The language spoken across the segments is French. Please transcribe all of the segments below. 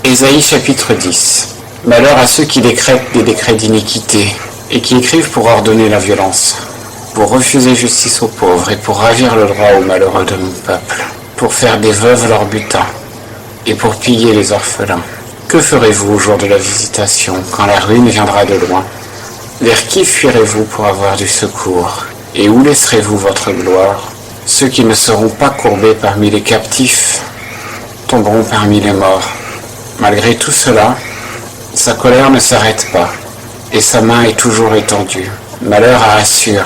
Ésaïe chapitre 10. Malheur à ceux qui décrètent des décrets d'iniquité et qui écrivent pour ordonner la violence, pour refuser justice aux pauvres et pour ravir le droit aux malheureux de mon peuple, pour faire des veuves leur butin et pour piller les orphelins. Que ferez-vous au jour de la visitation, quand la ruine viendra de loin? Vers qui fuirez-vous pour avoir du secours? Et où laisserez-vous votre gloire? Ceux qui ne seront pas courbés parmi les captifs tomberont parmi les morts. Malgré tout cela, sa colère ne s'arrête pas, et sa main est toujours étendue. Malheur à Assur,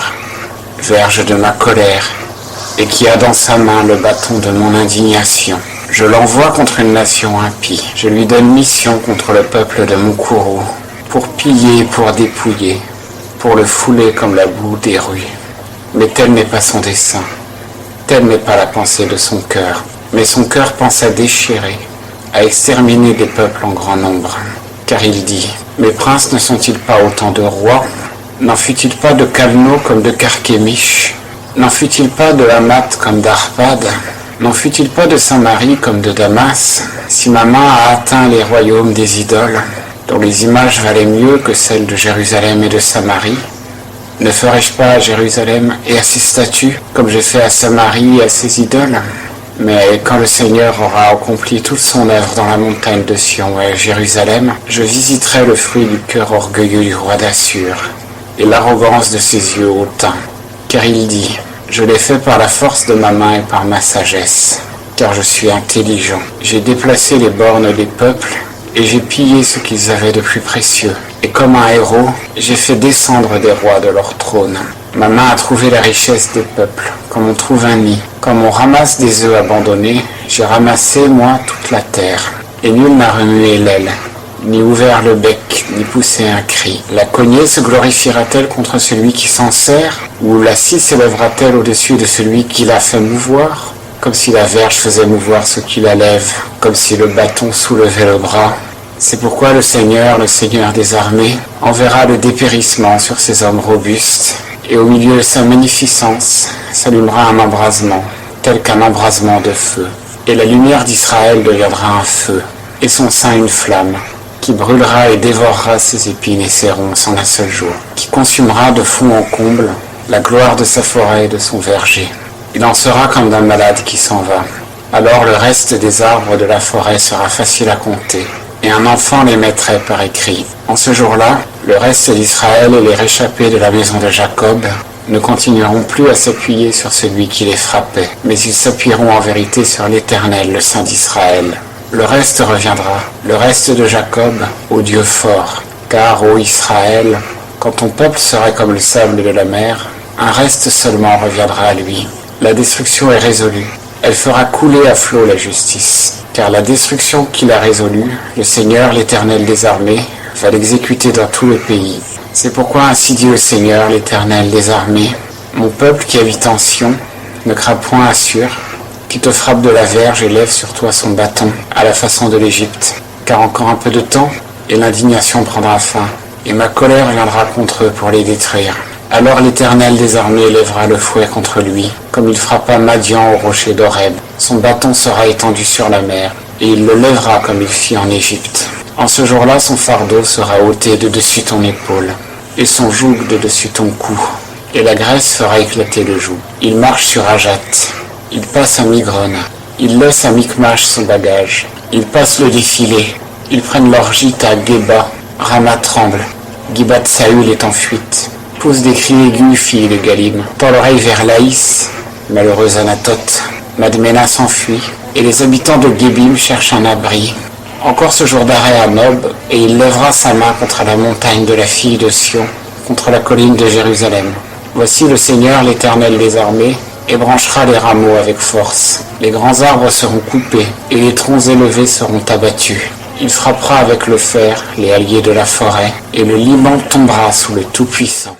verge de ma colère, et qui a dans sa main le bâton de mon indignation. Je l'envoie contre une nation impie. Je lui donne mission contre le peuple de mon courroux, pour piller et pour dépouiller, pour le fouler comme la boue des rues. Mais tel n'est pas son dessein, telle n'est pas la pensée de son cœur. Mais son cœur pense à déchirer, à exterminer des peuples en grand nombre. Car il dit, mes princes ne sont-ils pas autant de rois? N'en fut-il pas de Calno comme de Carchemish? N'en fut-il pas de Hamath comme d'Arpad? N'en fut-il pas de Samarie comme de Damas? Si ma main a atteint les royaumes des idoles, dont les images valaient mieux que celles de Jérusalem et de Samarie, ne ferai-je pas à Jérusalem et à ses statues, comme j'ai fait à Samarie et à ses idoles? Mais quand le Seigneur aura accompli toute son œuvre dans la montagne de Sion et à Jérusalem, je visiterai le fruit du cœur orgueilleux du roi d'Assur et l'arrogance de ses yeux hautains. Car il dit, je l'ai fait par la force de ma main et par ma sagesse, car je suis intelligent. J'ai déplacé les bornes des peuples et j'ai pillé ce qu'ils avaient de plus précieux. Et comme un héros, j'ai fait descendre des rois de leur trône. Ma main a trouvé la richesse des peuples, comme on trouve un nid. Comme on ramasse des œufs abandonnés, j'ai ramassé, moi, toute la terre. Et nul n'a remué l'aile, ni ouvert le bec, ni poussé un cri. La cognée se glorifiera-t-elle contre celui qui s'en sert? Ou la scie s'élèvera-t-elle au-dessus de celui qui la fait mouvoir? Comme si la verge faisait mouvoir ceux qui la lèvent, comme si le bâton soulevait le bras. C'est pourquoi le Seigneur des armées, enverra le dépérissement sur ces hommes robustes, et au milieu de sa magnificence s'allumera un embrasement, tel qu'un embrasement de feu. Et la lumière d'Israël deviendra un feu, et son sein une flamme, qui brûlera et dévorera ses épines et ses ronces en un seul jour, qui consumera de fond en comble la gloire de sa forêt et de son verger. Il en sera comme d'un malade qui s'en va. Alors le reste des arbres de la forêt sera facile à compter, et un enfant les mettrait par écrit. En ce jour-là, le reste d'Israël et les réchappés de la maison de Jacob ne continueront plus à s'appuyer sur celui qui les frappait, mais ils s'appuieront en vérité sur l'Éternel, le Saint d'Israël. Le reste reviendra, le reste de Jacob, au Dieu fort. Car, ô Israël, quand ton peuple sera comme le sable de la mer, un reste seulement reviendra à lui. La destruction est résolue. Elle fera couler à flot la justice. Car la destruction qu'il a résolue, le Seigneur, l'Éternel des armées, va l'exécuter dans tout le pays. C'est pourquoi ainsi dit le Seigneur, l'Éternel des armées, mon peuple qui habite en Sion, ne craint point Assur, qui te frappe de la verge et lève sur toi son bâton, à la façon de l'Égypte. Car encore un peu de temps, et l'indignation prendra fin, et ma colère viendra contre eux pour les détruire. Alors l'Éternel des armées lèvera le fouet contre lui, comme il frappa Madian au rocher d'Horeb. Son bâton sera étendu sur la mer, et il le lèvera comme il fit en Égypte. En ce jour-là, son fardeau sera ôté de dessus ton épaule, et son joug de dessus ton cou, et la graisse fera éclater le joug. Il marche sur Ajat, il passe à Migron, il laisse à Micmash son bagage, ils passent le défilé, ils prennent leur gîte à Geba, Rama tremble, Gibat Saül est en fuite. Pousse des cris aigus, fille de Galim. Tends l'oreille vers Laïs, malheureuse Anatote. Madmena s'enfuit, et les habitants de Gébim cherchent un abri. Encore ce jour d'arrêt à Nob, et il lèvera sa main contre la montagne de la fille de Sion, contre la colline de Jérusalem. Voici le Seigneur, l'Éternel des armées, ébranchera les rameaux avec force. Les grands arbres seront coupés, et les troncs élevés seront abattus. Il frappera avec le fer les halliers de la forêt, et le Liban tombera sous le Tout-Puissant.